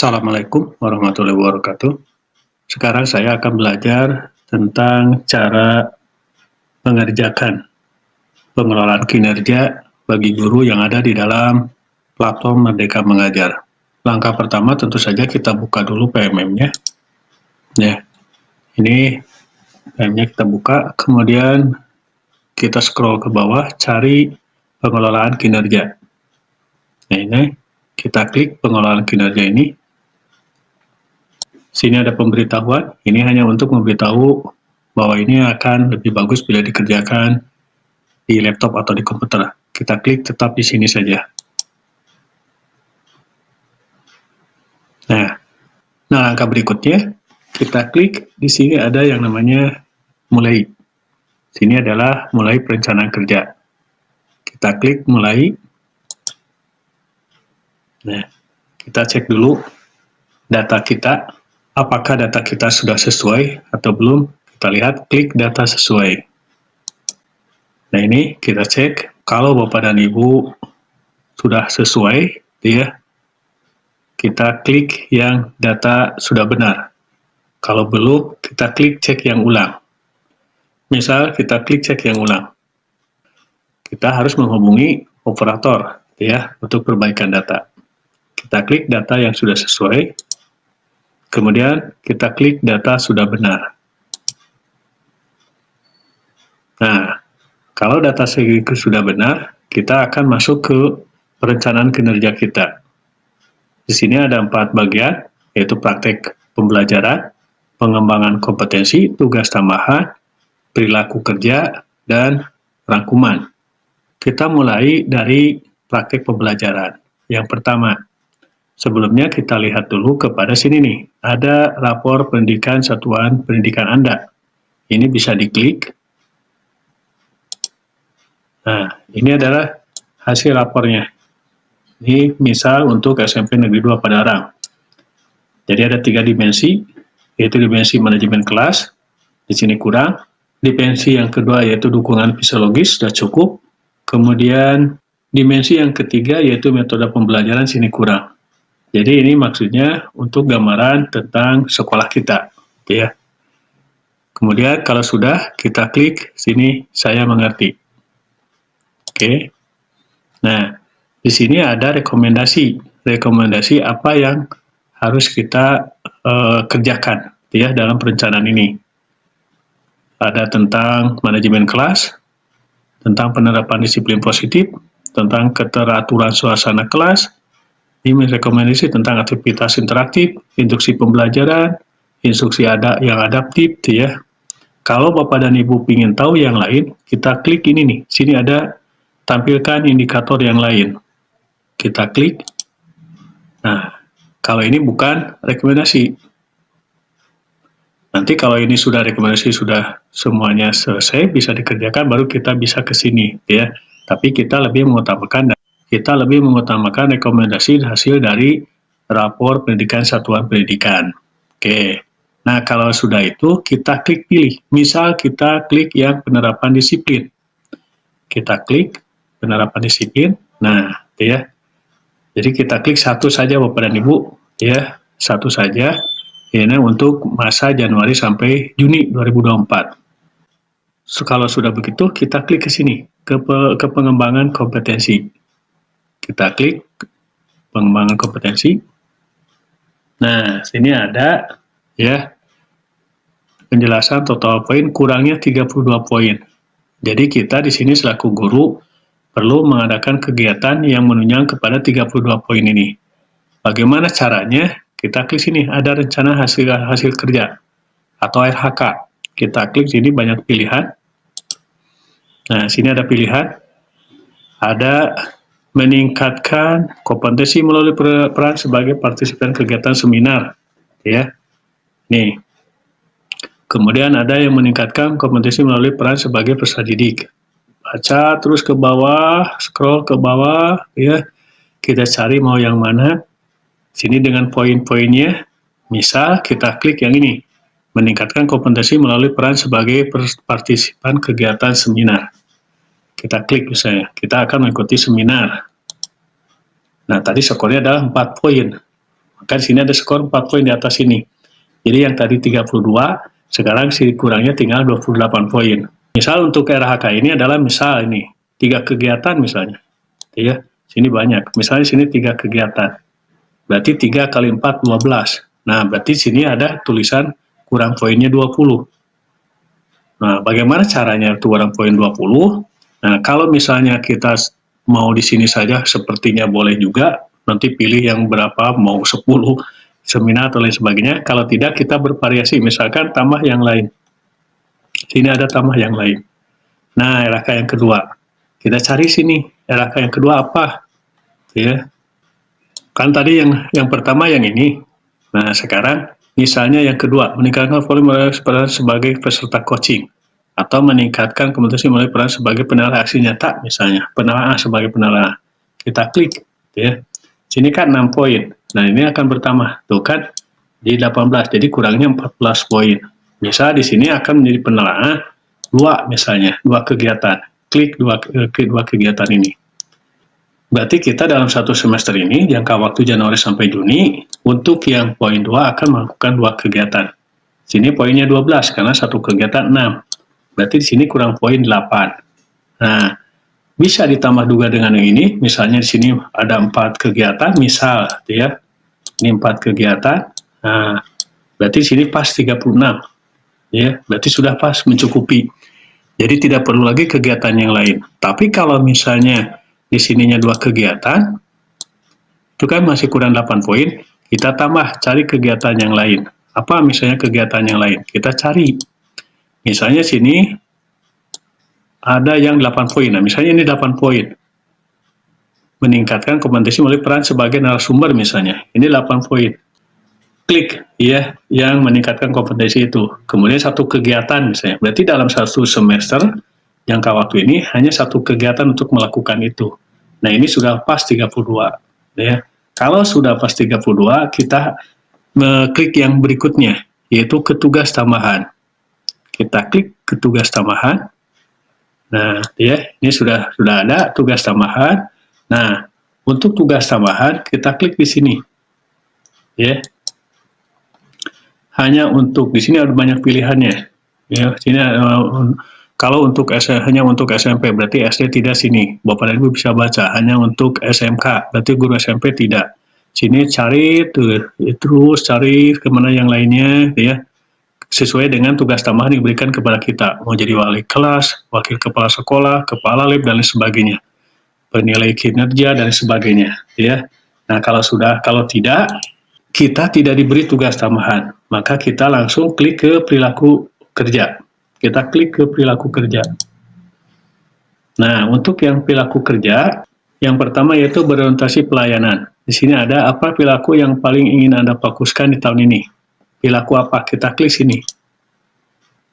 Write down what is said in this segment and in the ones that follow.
Assalamualaikum warahmatullahi wabarakatuh. Sekarang saya akan belajar tentang cara mengerjakan pengelolaan kinerja bagi guru yang ada di dalam platform Merdeka Mengajar. Langkah pertama tentu saja kita buka dulu PMM-nya. Ya, ini PMM-nya kita buka, kemudian kita scroll ke bawah, cari pengelolaan kinerja. Nah, ini kita klik pengelolaan kinerja ini. Sini ada pemberitahuan, ini hanya untuk memberitahu bahwa ini akan lebih bagus bila dikerjakan di laptop atau di komputer. Kita klik tetap di sini saja. Nah, langkah berikutnya, kita klik di sini ada yang namanya mulai. Sini adalah mulai perencanaan kerja. Kita klik mulai. Nah, kita cek dulu data kita. Apakah data kita sudah sesuai atau belum? Kita lihat, klik data sesuai. Nah, ini kita cek, kalau Bapak dan Ibu sudah sesuai, ya, kita klik yang data sudah benar. Kalau belum, kita klik cek yang ulang. Misal, kita klik cek yang ulang. Kita harus menghubungi operator, ya, untuk perbaikan data. Kita klik data yang sudah sesuai. Kemudian kita klik data sudah benar. Nah, kalau data sudah benar, kita akan masuk ke perencanaan kinerja kita. Di sini ada 4 bagian, yaitu praktek pembelajaran, pengembangan kompetensi, tugas tambahan, perilaku kerja, dan rangkuman. Kita mulai dari praktek pembelajaran. Yang pertama, sebelumnya kita lihat dulu kepada sini nih, ada rapor pendidikan satuan pendidikan Anda. Ini bisa diklik. Nah, ini adalah hasil rapornya. Ini misal untuk SMP Negeri 2 Padalarang. Jadi ada 3 dimensi, yaitu dimensi manajemen kelas, di sini kurang. Dimensi yang kedua yaitu dukungan fisiologis, sudah cukup. Kemudian dimensi yang ketiga yaitu metode pembelajaran, sini kurang. Jadi ini maksudnya untuk gambaran tentang sekolah kita, ya. Kemudian kalau sudah, kita klik sini saya mengerti. Oke. Nah, di sini ada rekomendasi apa yang harus kita kerjakan, ya, dalam perencanaan ini. Ada tentang manajemen kelas, tentang penerapan disiplin positif, tentang keteraturan suasana kelas. Ini rekomendasi tentang aktivitas interaktif, instruksi pembelajaran, instruksi yang adaptif, ya. Kalau Bapak dan Ibu ingin tahu yang lain, kita klik ini nih. Sini ada tampilkan indikator yang lain. Kita klik. Nah, kalau ini bukan rekomendasi. Nanti kalau ini sudah rekomendasi, sudah semuanya selesai, bisa dikerjakan, baru kita bisa ke sini, ya. Tapi kita lebih mengutamakan rekomendasi hasil dari rapor pendidikan satuan pendidikan. Oke. Nah, kalau sudah itu, kita klik pilih. Misal kita klik yang penerapan disiplin. Kita klik penerapan disiplin. Nah, ya. Jadi kita klik satu saja Bapak dan Ibu, ya. Satu saja. Ini untuk masa Januari sampai Juni 2024. Kalau sudah begitu, kita klik ke sini, ke pengembangan kompetensi. Kita klik pengembangan kompetensi. Nah, sini ada, ya, penjelasan total poin kurangnya 32 poin. Jadi kita di sini selaku guru perlu mengadakan kegiatan yang menunjang kepada 32 poin ini. Bagaimana caranya? Kita klik sini, ada rencana hasil kerja atau RHK. Kita klik sini, banyak pilihan. Nah, sini ada pilihan. Ada meningkatkan kompetensi melalui peran sebagai partisipan kegiatan seminar, ya. Nih. Kemudian ada yang meningkatkan kompetensi melalui peran sebagai peserta didik. Baca terus ke bawah, scroll ke bawah, ya. Kita cari mau yang mana. Sini dengan poin-poinnya. Misal kita klik yang ini, meningkatkan kompetensi melalui peran sebagai partisipan kegiatan seminar. Kita klik misalnya, kita akan mengikuti seminar. Nah, tadi skornya adalah 4 poin. Maka di sini ada skor 4 poin di atas ini. Jadi yang tadi 32, sekarang si kurangnya tinggal 28 poin. Misal untuk RHK ini adalah misal ini 3 kegiatan misalnya. Ya, sini banyak. Misalnya sini 3 kegiatan. Berarti 3 kali 4, 12. Nah, berarti sini ada tulisan kurang poinnya 20. Nah, bagaimana caranya kurang poin 20? Nah, kalau misalnya kita mau di sini saja sepertinya boleh juga. Nanti pilih yang berapa, mau 10, seminar atau lain sebagainya. Kalau tidak, kita bervariasi. Misalkan tambah yang lain. Sini ada tambah yang lain. Nah, RHK yang kedua. Kita cari sini. RHK yang kedua apa? Ya. Kan tadi yang pertama yang ini. Nah, sekarang misalnya yang kedua, meningkatkan volume peran sebagai peserta coaching. Atau meningkatkan kompetensi melalui peran sebagai penilai aksi nyata, misalnya. Penilaian sebagai penilaian. Kita klik. Ya. Sini kan 6 poin. Nah, ini akan bertambah. Tuh kan, di 18. Jadi kurangnya 14 poin. Misal di sini akan menjadi penilaian 2 misalnya. 2 kegiatan. Klik 2 kegiatan ini. Berarti kita dalam satu semester ini, jangka waktu Januari sampai Juni, untuk yang poin 2 akan melakukan 2 kegiatan. Sini poinnya 12, karena satu kegiatan 6. Berarti di sini kurang poin 8. Nah, bisa ditambah juga dengan yang ini, misalnya di sini ada 4 kegiatan, misal, ya, ini 4 kegiatan, nah, berarti di sini pas 36, ya, berarti sudah pas, mencukupi. Jadi tidak perlu lagi kegiatan yang lain. Tapi kalau misalnya di sininya 2 kegiatan, itu kan masih kurang 8 poin, kita tambah, cari kegiatan yang lain. Apa misalnya kegiatan yang lain? Kita cari. Misalnya sini ada yang 8 poin. Nah, misalnya ini 8 poin. Meningkatkan kompetensi melalui peran sebagai narasumber misalnya. Ini 8 poin. Klik ya yang meningkatkan kompetensi itu. Kemudian satu kegiatan misalnya. Berarti dalam satu semester jangka waktu ini hanya satu kegiatan untuk melakukan itu. Nah, ini sudah pas 32 ya. Kalau sudah pas 32, kita klik yang berikutnya, yaitu ke tugas tambahan. Kita klik ke tugas tambahan. Nah, ya, ini sudah ada tugas tambahan. Nah, untuk tugas tambahan kita klik di sini. Ya. Hanya untuk di sini ada banyak pilihannya. Ya, sini kalau untuk hanya untuk SMP berarti SD tidak sini. Bapak dan Ibu bisa baca hanya untuk SMK, berarti guru SMP tidak. Sini cari terus cari kemana yang lainnya ya. Sesuai dengan tugas tambahan yang diberikan kepada kita. Mau jadi wali kelas, wakil kepala sekolah, kepala lab, dan lain sebagainya. Penilai kinerja, dan sebagainya. Ya. Nah, kalau tidak, kita tidak diberi tugas tambahan. Maka kita langsung klik ke perilaku kerja. Kita klik ke perilaku kerja. Nah, untuk yang perilaku kerja, yang pertama yaitu berorientasi pelayanan. Di sini ada apa perilaku yang paling ingin Anda fokuskan di tahun ini. Perilaku apa? Kita klik sini.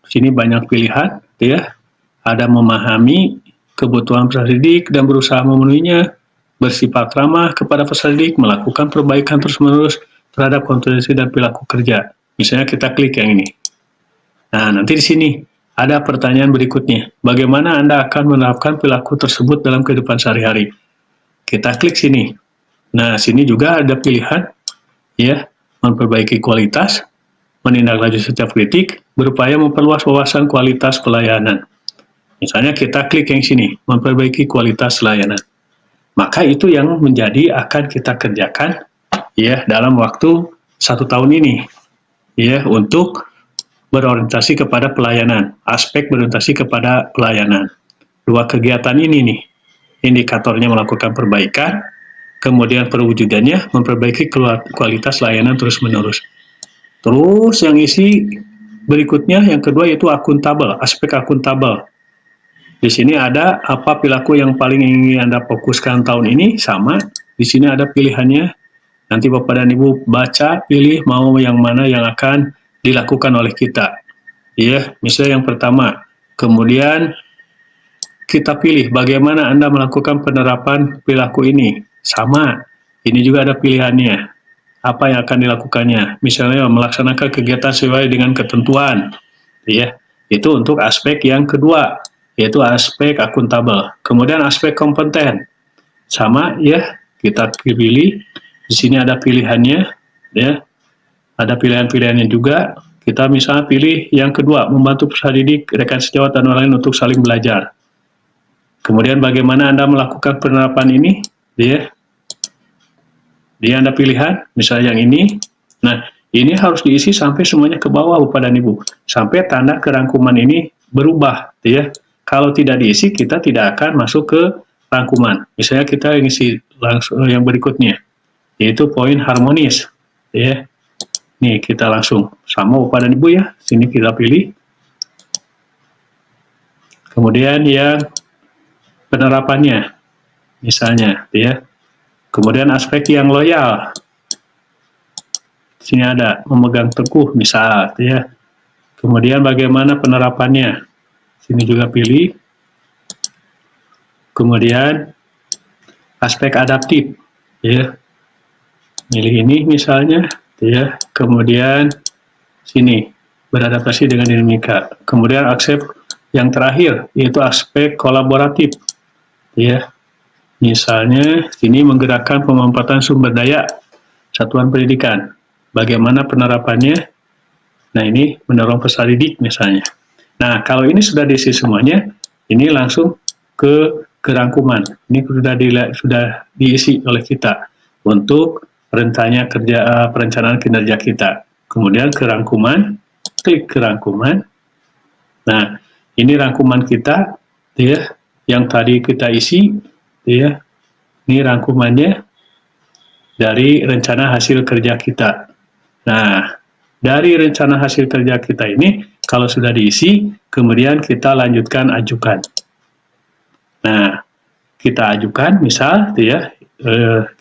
Sini banyak pilihan, ya. Ada memahami kebutuhan peserta didik dan berusaha memenuhinya, bersifat ramah kepada peserta didik, melakukan perbaikan terus-menerus terhadap kompetensi dan perilaku kerja. Misalnya kita klik yang ini. Nah, nanti di sini ada pertanyaan berikutnya. Bagaimana Anda akan menerapkan perilaku tersebut dalam kehidupan sehari-hari? Kita klik sini. Nah, sini juga ada pilihan, ya, memperbaiki kualitas, menindaklanjuti setiap kritik, berupaya memperluas wawasan kualitas pelayanan. Misalnya kita klik yang sini, memperbaiki kualitas pelayanan. Maka itu yang akan kita kerjakan ya dalam waktu 1 tahun ini. Ya, untuk berorientasi kepada pelayanan, aspek berorientasi kepada pelayanan. 2 kegiatan ini nih, indikatornya melakukan perbaikan, kemudian perwujudannya memperbaiki kualitas layanan terus-menerus. Terus yang isi berikutnya yang kedua yaitu akuntabel, aspek akuntabel. Di sini ada apa perilaku yang paling ingin Anda fokuskan tahun ini, sama. Di sini ada pilihannya. Nanti Bapak dan Ibu baca, pilih mau yang mana yang akan dilakukan oleh kita. Ya, misalnya yang pertama. Kemudian kita pilih bagaimana Anda melakukan penerapan perilaku ini. Sama. Ini juga ada pilihannya. Apa yang akan dilakukannya? Misalnya melaksanakan kegiatan sesuai dengan ketentuan. Ya, itu untuk aspek yang kedua, yaitu aspek akuntabel. Kemudian aspek kompeten. Sama ya, kita pilih. Di sini ada pilihannya. ya. Ada pilihan-pilihannya juga. Kita misalnya pilih yang kedua, membantu peserta didik, rekan sejawat, dan orang lain untuk saling belajar. Kemudian bagaimana Anda melakukan penerapan ini? Dia Anda pilihan, misalnya yang ini. Nah, ini harus diisi sampai semuanya ke bawah, Bapak dan Ibu. Sampai tanda kerangkuman ini berubah, ya. Kalau tidak diisi, kita tidak akan masuk ke rangkuman. Misalnya kita isi langsung yang berikutnya, yaitu poin harmonis, ya. Nih, kita langsung sama Bapak dan Ibu ya. Sini kita pilih. Kemudian yang penerapannya, misalnya, ya. Kemudian aspek yang loyal. Sini ada memegang teguh, misal, ya. Kemudian bagaimana penerapannya? Sini juga pilih. Kemudian aspek adaptif, ya. Pilih ini misalnya. Ya, kemudian sini beradaptasi dengan dinamika. Kemudian aspek yang terakhir yaitu aspek kolaboratif, ya. Misalnya sini menggerakkan pemanfaatan sumber daya satuan pendidikan. Bagaimana penerapannya? Nah, ini mendorong peserta didik misalnya. Nah, kalau ini sudah diisi semuanya, ini langsung ke rangkuman. Ini sudah diisi oleh kita untuk perencanaan kinerja kita. Kemudian ke rangkuman, klik ke rangkuman. Nah, ini rangkuman kita, ya, yang tadi kita isi, ya. Ini rangkumannya dari rencana hasil kerja kita. Nah, dari rencana hasil kerja kita ini, kalau sudah diisi, kemudian kita lanjutkan ajukan. Nah, kita ajukan, misal, ya,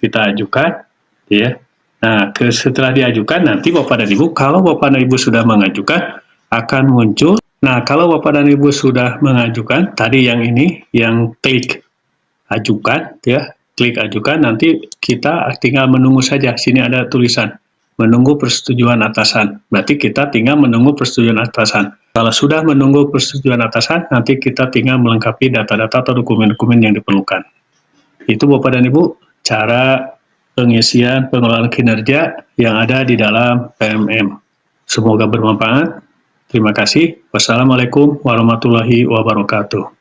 kita ajukan. Ya. Nah, setelah diajukan nanti Bapak dan Ibu, kalau Bapak dan Ibu sudah mengajukan, akan muncul. Nah, kalau Bapak dan Ibu sudah mengajukan, tadi yang ini, yang klik ajukan, ya, klik ajukan, nanti kita tinggal menunggu saja. Sini ada tulisan, menunggu persetujuan atasan. Berarti kita tinggal menunggu persetujuan atasan. Kalau sudah menunggu persetujuan atasan, nanti kita tinggal melengkapi data-data atau dokumen-dokumen yang diperlukan. Itu Bapak dan Ibu, cara pengisian pengelolaan kinerja yang ada di dalam PMM. Semoga bermanfaat. Terima kasih. Wassalamualaikum warahmatullahi wabarakatuh.